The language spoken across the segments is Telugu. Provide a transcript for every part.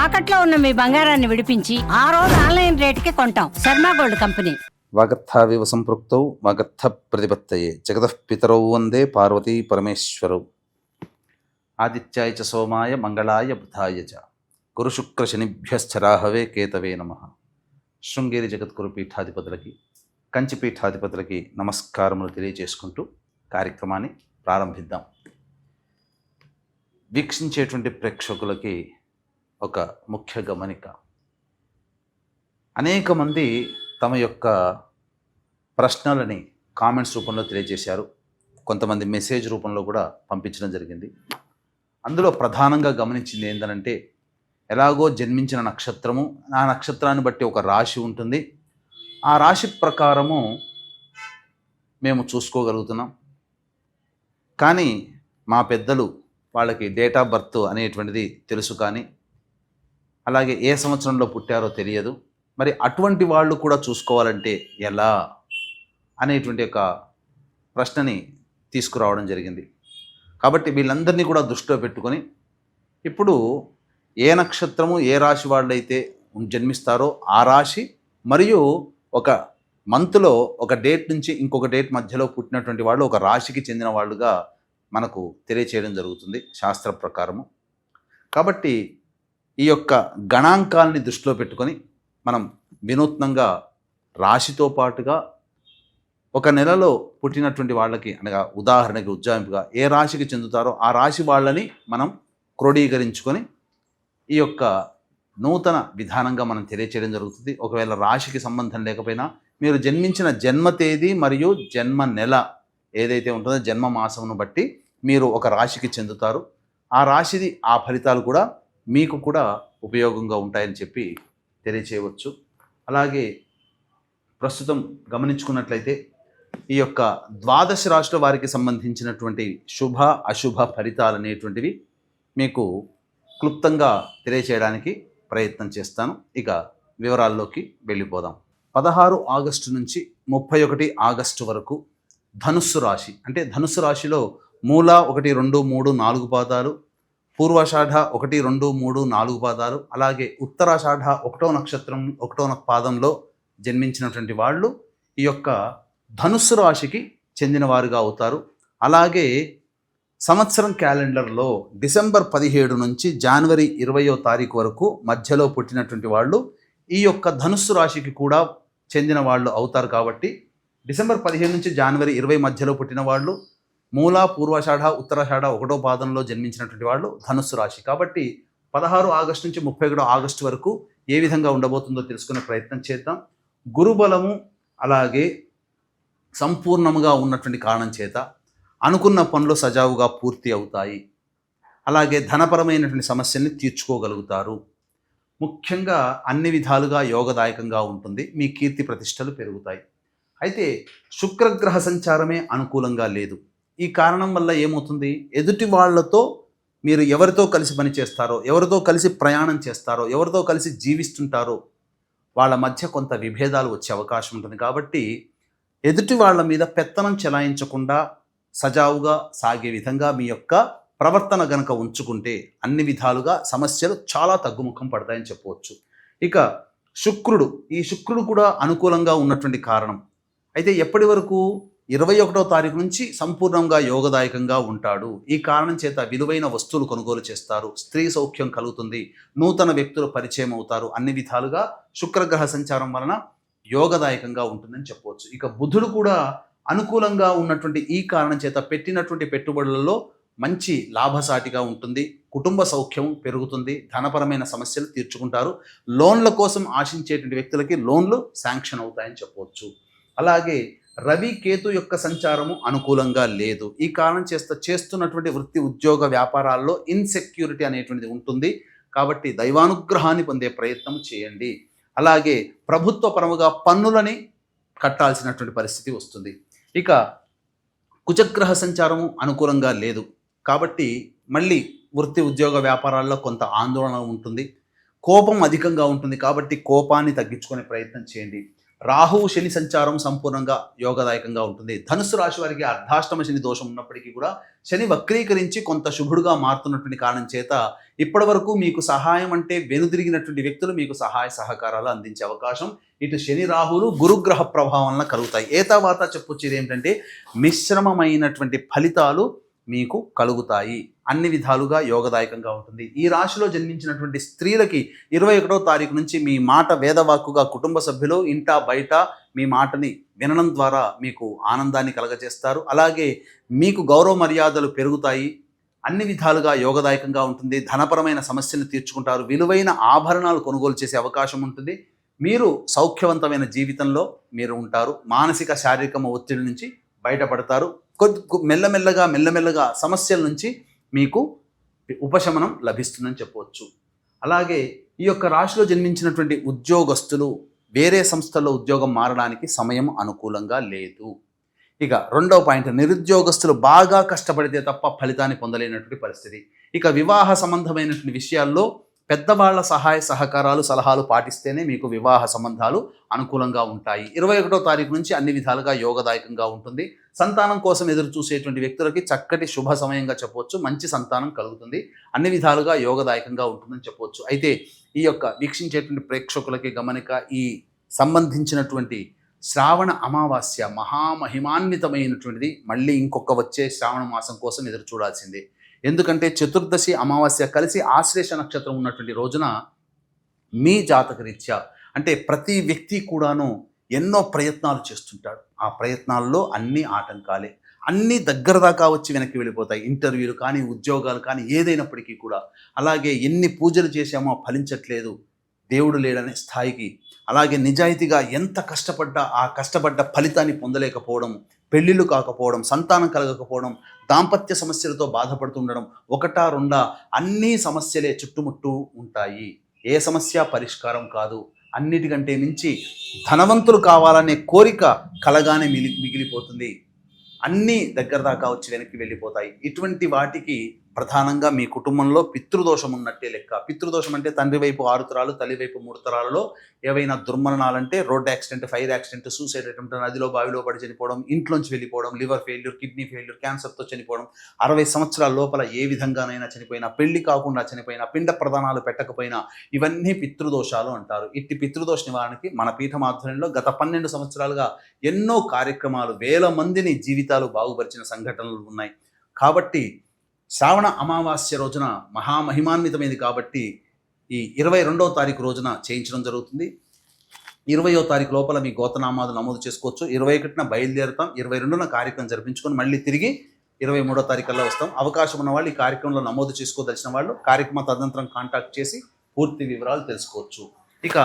తాకట్లో ఉన్న మీ బంగారాన్ని విడిపించి ఆ రోజు ఆన్లైన్ రేటుకి కొంటాం. Sharma gold company. వాగర్థావివ సంపృక్తౌ వాగర్థ ప్రతిపత్తయే జగతః పితరౌ వందే పార్వతీ పరమేశ్వరౌ. ఆదిత్యాయ చ సోమాయ మంగళాయ బుధాయ చ గురుశుక్ర శనిభ్యశ్చరాహవే కేతవే నమః. శృంగేరి జగద్గురు పీఠాధిపతులకి, కంచి పీఠాధిపతులకి నమస్కారములు తెలియజేసుకుంటూ కార్యక్రమాన్ని ప్రారంభిద్దాం. వీక్షించేటువంటి ప్రేక్షకులకి ఒక ముఖ్య గమనిక. అనేక మంది తమ యొక్క ప్రశ్నలని కామెంట్స్ రూపంలో తెలియజేశారు. కొంతమంది మెసేజ్ రూపంలో కూడా పంపించడం జరిగింది. అందులో ప్రధానంగా గమనించింది ఏంటంటే, ఎలాగో జన్మించిన నక్షత్రము, ఆ నక్షత్రాన్ని బట్టి ఒక రాశి ఉంటుంది, ఆ రాశి ప్రకారము మేము చూసుకోగలుగుతున్నాం. కానీ మా పెద్దలు వాళ్ళకి డేట్ ఆఫ్ బర్త్ అనేటువంటిది తెలుసు, కానీ అలాగే ఏ సంవత్సరంలో పుట్టారో తెలియదు. మరి అటువంటి వాళ్ళు కూడా చూసుకోవాలంటే ఎలా అనేటువంటి ఒక ప్రశ్నని తీసుకురావడం జరిగింది. కాబట్టి వీళ్ళందరినీ కూడా దృష్టిలో పెట్టుకొని ఇప్పుడు ఏ నక్షత్రము ఏ రాశి వాళ్ళైతే జన్మిస్తారో ఆ రాశి మరియు ఒక మంత్లో ఒక డేట్ నుంచి ఇంకొక డేట్ మధ్యలో పుట్టినటువంటి వాళ్ళు ఒక రాశికి చెందిన వాళ్ళుగా మనకు తెలియచేయడం జరుగుతుంది శాస్త్ర ప్రకారము. కాబట్టి ఈ యొక్క గణాంకాలని దృష్టిలో పెట్టుకొని మనం వినూత్నంగా రాశితో పాటుగా ఒక నెలలో పుట్టినటువంటి వాళ్ళకి, అనగా ఉదాహరణకి ఉజ్జాయింపుగా ఏ రాశికి చెందుతారో ఆ రాశి వాళ్ళని మనం క్రోడీకరించుకొని ఈ యొక్క నూతన విధానంగా మనం తెలియచేయడం జరుగుతుంది. ఒకవేళ రాశికి సంబంధం లేకపోయినా మీరు జన్మించిన జన్మ తేదీ మరియు జన్మ నెల ఏదైతే ఉంటుందో జన్మ మాసమును బట్టి మీరు ఒక రాశికి చెందుతారు. ఆ రాశిది ఆ ఫలితాలు కూడా మీకు కూడా ఉపయోగంగా ఉంటాయని చెప్పి తెలియచేయవచ్చు. అలాగే ప్రస్తుతం గమనించుకున్నట్లయితే ఈ యొక్క ద్వాదశ రాశుల వారికి సంబంధించినటువంటి శుభ అశుభ ఫలితాలు అనేటువంటివి మీకు క్లుప్తంగా తెలియచేయడానికి ప్రయత్నం చేస్తాను. ఇక వివరాల్లోకి వెళ్ళిపోదాం. 16 ఆగస్టు నుంచి 31 ఆగస్టు వరకు ధనుస్సు రాశి, అంటే ధనుస్సు రాశిలో మూల 1, 2, 3, 4 పాదాలు, పూర్వాషాఢ 1, 2, 3, 4 పాదాలు, అలాగే ఉత్తరాషాఢ 1వ నక్షత్రం 1వ పాదంలో జన్మించినటువంటి వాళ్ళు ఈ యొక్క ధనుస్సు రాశికి చెందిన వారుగా అవుతారు. అలాగే సంవత్సరం క్యాలెండర్లో డిసెంబర్ 17 నుంచి జనవరి 20వ తారీఖు వరకు మధ్యలో పుట్టినటువంటి వాళ్ళు ఈ యొక్క ధనుస్సు రాశికి కూడా చెందిన వాళ్ళు అవుతారు. కాబట్టి డిసెంబర్ 15 నుంచి జనవరి 20 మధ్యలో పుట్టిన వాళ్ళు, మూల పూర్వాషాఢ ఉత్తరాషాఢ 1వ పాదంలో జన్మించినటువంటి వాళ్ళు ధనుస్సు రాశి. కాబట్టి 16 ఆగస్టు నుంచి 31 ఆగస్టు వరకు ఏ విధంగా ఉండబోతుందో తెలుసుకునే ప్రయత్నం చేద్దాం. గురుబలము అలాగే సంపూర్ణముగా ఉన్నటువంటి కారణం చేత అనుకున్న పనులు సజావుగా పూర్తి అవుతాయి. అలాగే ధనపరమైనటువంటి సమస్యల్ని తీర్చుకోగలుగుతారు. ముఖ్యంగా అన్ని విధాలుగా యోగదాయకంగా ఉంటుంది. మీ కీర్తి ప్రతిష్టలు పెరుగుతాయి. అయితే శుక్రగ్రహ సంచారమే అనుకూలంగా లేదు. ఈ కారణం వల్ల ఏమవుతుంది, ఎదుటి వాళ్లతో మీరు ఎవరితో కలిసి పని చేస్తారో, ఎవరితో కలిసి ప్రయాణం చేస్తారో, ఎవరితో కలిసి జీవిస్తుంటారో వాళ్ళ మధ్య కొంత విభేదాలు వచ్చే అవకాశం ఉంటుంది. కాబట్టి ఎదుటి వాళ్ళ మీద పెత్తనం చెలాయించకుండా సజావుగా సాగే విధంగా మీ యొక్క ప్రవర్తన గనక ఉంచుకుంటే అన్ని విధాలుగా సమస్యలు చాలా తగ్గుముఖం పడతాయని చెప్పవచ్చు. ఇక ఈ శుక్రుడు కూడా అనుకూలంగా ఉన్నటువంటి కారణం. అయితే ఎప్పటి వరకు 21వ తారీఖు నుంచి సంపూర్ణంగా యోగదాయకంగా ఉంటాడు. ఈ కారణం చేత విలువైన వస్తువులు కొనుగోలు చేస్తారు, స్త్రీ సౌఖ్యం కలుగుతుంది, నూతన వ్యక్తులు పరిచయం అవుతారు. అన్ని విధాలుగా శుక్రగ్రహ సంచారం వలన యోగదాయకంగా ఉంటుందని చెప్పవచ్చు. ఇక బుధుడు కూడా అనుకూలంగా ఉన్నటువంటి ఈ కారణం చేత పెట్టినటువంటి పెట్టుబడులలో మంచి లాభసాటిగా ఉంటుంది, కుటుంబ సౌఖ్యం పెరుగుతుంది, ధనపరమైన సమస్యలు తీర్చుకుంటారు, లోన్ల కోసం ఆశించేటువంటి వ్యక్తులకి లోన్లు శాంక్షన్ అవుతాయని చెప్పవచ్చు. అలాగే రవి కేతు యొక్క సంచారము అనుకూలంగా లేదు. ఈ కారణం చేస్తున్నటువంటి వృత్తి ఉద్యోగ వ్యాపారాల్లో ఇన్సెక్యూరిటీ అనేటువంటిది ఉంటుంది. కాబట్టి దైవానుగ్రహాన్ని పొందే ప్రయత్నం చేయండి. అలాగే ప్రభుత్వ పరముగా పన్నులని కట్టాల్సినటువంటి పరిస్థితి వస్తుంది. ఇక కుజగ్రహ సంచారము అనుకూలంగా లేదు. కాబట్టి మళ్ళీ వృత్తి ఉద్యోగ వ్యాపారాల్లో కొంత ఆందోళన ఉంటుంది, కోపం అధికంగా ఉంటుంది. కాబట్టి కోపాన్ని తగ్గించుకునే ప్రయత్నం చేయండి. రాహువు శని సంచారం సంపూర్ణంగా యోగదాయకంగా ఉంటుంది. ధనుస్సు రాశి వారికి అర్ధాష్టమ శని దోషం ఉన్నప్పటికీ కూడా శని వక్రీకరించి కొంత శుభుడుగా మారుతున్నటువంటి కారణం చేత ఇప్పటి వరకు మీకు సహాయం అంటే వెనుదిరిగినటువంటి వ్యక్తులు మీకు సహాయ సహకారాలు అందించే అవకాశం ఇటు శని రాహువులు గురుగ్రహ ప్రభావం వలన కలుగుతాయి. ఏతావాత చెప్పొచ్చేది ఏంటంటే మిశ్రమమైనటువంటి ఫలితాలు మీకు కలుగుతాయి. అన్ని విధాలుగా యోగదాయకంగా ఉంటుంది. ఈ రాశిలో జన్మించినటువంటి స్త్రీలకి 21వ తారీఖు నుంచి మీ మాట వేదవాక్కుగా కుటుంబ సభ్యులు ఇంట బయట మీ మాటని వినడం ద్వారా మీకు ఆనందాన్ని కలగజేస్తారు. అలాగే మీకు గౌరవ మర్యాదలు పెరుగుతాయి. అన్ని విధాలుగా యోగదాయకంగా ఉంటుంది. ధనపరమైన సమస్యలు తీర్చుకుంటారు. విలువైన ఆభరణాలు కొనుగోలు చేసే అవకాశం ఉంటుంది. మీరు సౌఖ్యవంతమైన జీవితంలో మీరు ఉంటారు. మానసిక శారీరక ఒత్తిడి నుంచి బయటపడతారు. మెల్లమెల్లగా సమస్యల నుంచి మీకు ఉపశమనం లభిస్తుందని చెప్పవచ్చు. అలాగే ఈ యొక్క రాశిలో జన్మించినటువంటి ఉద్యోగస్తులు వేరే సంస్థల్లో ఉద్యోగం మారడానికి సమయం అనుకూలంగా లేదు. ఇక రెండవ పాయింట్, నిరుద్యోగస్తులు బాగా కష్టపడితే తప్ప ఫలితాన్ని పొందలేనటువంటి పరిస్థితి. ఇక వివాహ సంబంధమైనటువంటి విషయాల్లో పెద్దవాళ్ల సహాయ సహకారాలు సలహాలు పాటిస్తేనే మీకు వివాహ సంబంధాలు అనుకూలంగా ఉంటాయి. 21వ తారీఖు నుంచి అన్ని విధాలుగా యోగదాయకంగా ఉంటుంది. సంతానం కోసం ఎదురు చూసేటువంటి వ్యక్తులకి చక్కటి శుభ సమయంగా చెప్పవచ్చు. మంచి సంతానం కలుగుతుంది. అన్ని విధాలుగా యోగదాయకంగా ఉంటుందని చెప్పవచ్చు. అయితే ఈ యొక్క వీక్షించేటువంటి ప్రేక్షకులకి గమనిక, ఈ సంబంధించినటువంటి శ్రావణ అమావాస్య మహామహిమాన్వితమైనటువంటిది. మళ్ళీ ఇంకొక వచ్చే శ్రావణ మాసం కోసం ఎదురు చూడాల్సిందే. ఎందుకంటే చతుర్దశి అమావాస్య కలిసి ఆశ్లేష నక్షత్రం ఉన్నటువంటి రోజున మీ జాతకరీత్యా అంటే ప్రతి వ్యక్తి కూడాను ఎన్నో ప్రయత్నాలు చేస్తుంటాడు. ఆ ప్రయత్నాల్లో అన్ని ఆటంకాలే, అన్నీ దగ్గర దాకా వచ్చి వెనక్కి వెళ్ళిపోతాయి. ఇంటర్వ్యూలు కానీ ఉద్యోగాలు కానీ ఏదైనప్పటికీ కూడా. అలాగే ఎన్ని పూజలు చేశామో ఫలించట్లేదు, దేవుడు లేడనే స్థాయికి. అలాగే నిజాయితీగా ఎంత కష్టపడ్డా ఆ కష్టపడ్డ ఫలితాన్ని పొందలేకపోవడం, పెళ్ళిళ్ళు కాకపోవడం, సంతానం కలగకపోవడం, దాంపత్య సమస్యలతో బాధపడుతుండడం, ఒకటా రెండా అన్ని సమస్యలే చుట్టుముట్టూ ఉంటాయి. ఏ సమస్య పరిష్కారం కాదు. అన్నిటికంటే మించి ధనవంతులు కావాలనే కోరిక కలగానే మిగిలిపోతుంది. అన్నీ దగ్గర దాకా వచ్చి వెనక్కి వెళ్ళిపోతాయి. ఇటువంటి వాటికి ప్రధానంగా మీ కుటుంబంలో పితృదోషం ఉన్నట్టే లెక్క. పితృదోషం అంటే తండ్రి వైపు 6 తరాలు, తల్లి వైపు 3 తరాలలో ఏవైనా దుర్మరణాలంటే road accident, fire accident, suicide attempt, నదిలో బావిలో పడి చనిపోవడం, ఇంట్లోంచి వెళ్ళిపోవడం, లివర్ ఫెయిల్యూర్, కిడ్నీ ఫెయిల్యూర్, క్యాన్సర్తో చనిపోవడం, 60 సంవత్సరాల లోపల ఏ విధంగానైనా చనిపోయినా, పెళ్లి కాకుండా చనిపోయినా, పిండ ప్రదానాలు పెట్టకపోయినా ఇవన్నీ పితృదోషాలు అంటారు. ఇట్టి పితృదోష నివారణకి మన పీఠం ఆధ్వర్యంలో గత 12 సంవత్సరాలుగా ఎన్నో కార్యక్రమాలు, వేల మందిని జీవితాలు బాగుపరిచిన సంఘటనలు ఉన్నాయి. కాబట్టి శ్రావణ అమావాస్య రోజున మహామహిమాన్వితమైనది కాబట్టి ఈ 22వ తారీఖు రోజున చేయించడం జరుగుతుంది. 20వ తారీఖు లోపల మీ గోతనామాలు నమోదు చేసుకోవచ్చు. 21న బయలుదేరుతాం. 22న కార్యక్రమం జరిపించుకొని మళ్ళీ తిరిగి 23వ తారీఖుల్లో వస్తాం. అవకాశం ఉన్న వాళ్ళు ఈ కార్యక్రమంలో నమోదు చేసుకోదలిచిన వాళ్ళు కార్యక్రమ తదనంతరం కాంటాక్ట్ చేసి పూర్తి వివరాలు తెలుసుకోవచ్చు. ఇక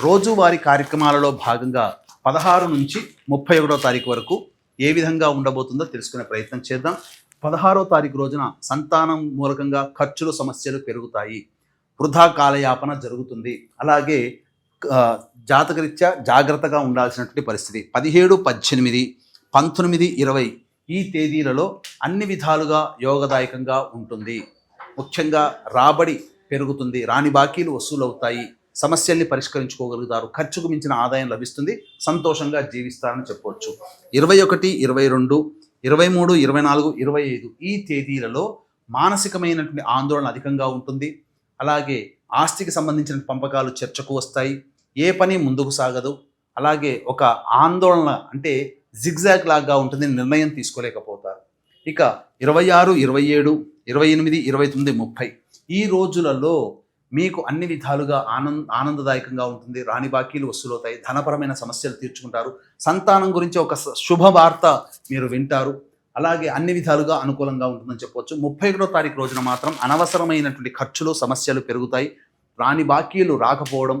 రోజువారీ కార్యక్రమాలలో భాగంగా 16 నుంచి 31వ తారీఖు వరకు ఏ విధంగా ఉండబోతుందో తెలుసుకునే ప్రయత్నం చేద్దాం. 16వ తారీఖు రోజున సంతానం మూలకంగా ఖర్చులు సమస్యలు పెరుగుతాయి. వృధా కాలయాపన జరుగుతుంది. అలాగే జాతకరీత్యా జాగ్రత్తగా ఉండాల్సినటువంటి పరిస్థితి. 17, 18, 19, 20 ఈ తేదీలలో అన్ని విధాలుగా యోగదాయకంగా ఉంటుంది. ముఖ్యంగా రాబడి పెరుగుతుంది. రాని బాకీలు వసూలవుతాయి. సమస్యల్ని పరిష్కరించుకోగలుగుతారు. ఖర్చుకు మించిన ఆదాయం లభిస్తుంది. సంతోషంగా జీవిస్తారని చెప్పవచ్చు. 21, 22, 23, 24, 25 ఈ తేదీలలో మానసికమైనటువంటి ఆందోళన అధికంగా ఉంటుంది. అలాగే ఆస్తికి సంబంధించిన పంపకాలు చర్చకు వస్తాయి. ఏ పని ముందుకు సాగదు. అలాగే ఒక ఆందోళన అంటే జిగ్జాగ్ లాగా ఉంటుంది. నిర్ణయం తీసుకోలేకపోతారు. ఇక 26, 27, 28, 29, 30 ఈ రోజులలో మీకు అన్ని విధాలుగా ఆనందదాయకంగా ఉంటుంది. రాని బాకీలు వసూలవుతాయి. ధనపరమైన సమస్యలు తీర్చుకుంటారు. సంతానం గురించి ఒక శుభవార్త మీరు వింటారు. అలాగే అన్ని విధాలుగా అనుకూలంగా ఉంటుందని చెప్పవచ్చు. 31వ తారీఖు రోజున మాత్రం అనవసరమైనటువంటి ఖర్చులు సమస్యలు పెరుగుతాయి. రాని బాకీలు రాకపోవడం,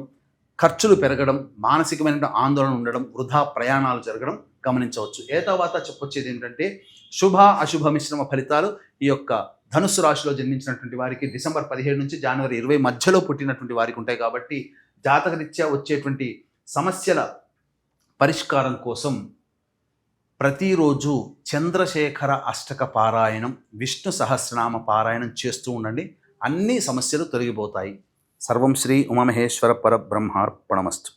ఖర్చులు పెరగడం, మానసికమైన ఆందోళన ఉండడం, వృధా ప్రయాణాలు జరగడం గమనించవచ్చు. తర్వాత చెప్పొచ్చేది ఏంటంటే శుభ అశుభ మిశ్రమ ఫలితాలు ఈ యొక్క ధనుస్సు రాశిలో జన్మించినటువంటి వారికి డిసెంబర్ 17 నుంచి జనవరి 20 మధ్యలో పుట్టినటువంటి వారికి ఉంటాయి. కాబట్టి జాతకరీత్యా వచ్చేటువంటి సమస్యల పరిష్కారం కోసం ప్రతిరోజు చంద్రశేఖర అష్టక పారాయణం, విష్ణు సహస్రనామ పారాయణం చేస్తూ ఉండండి. అన్ని సమస్యలు తొలగిపోతాయి. సర్వం శ్రీ ఉమామహేశ్వర పరబ్రహ్మార్పణమస్తు.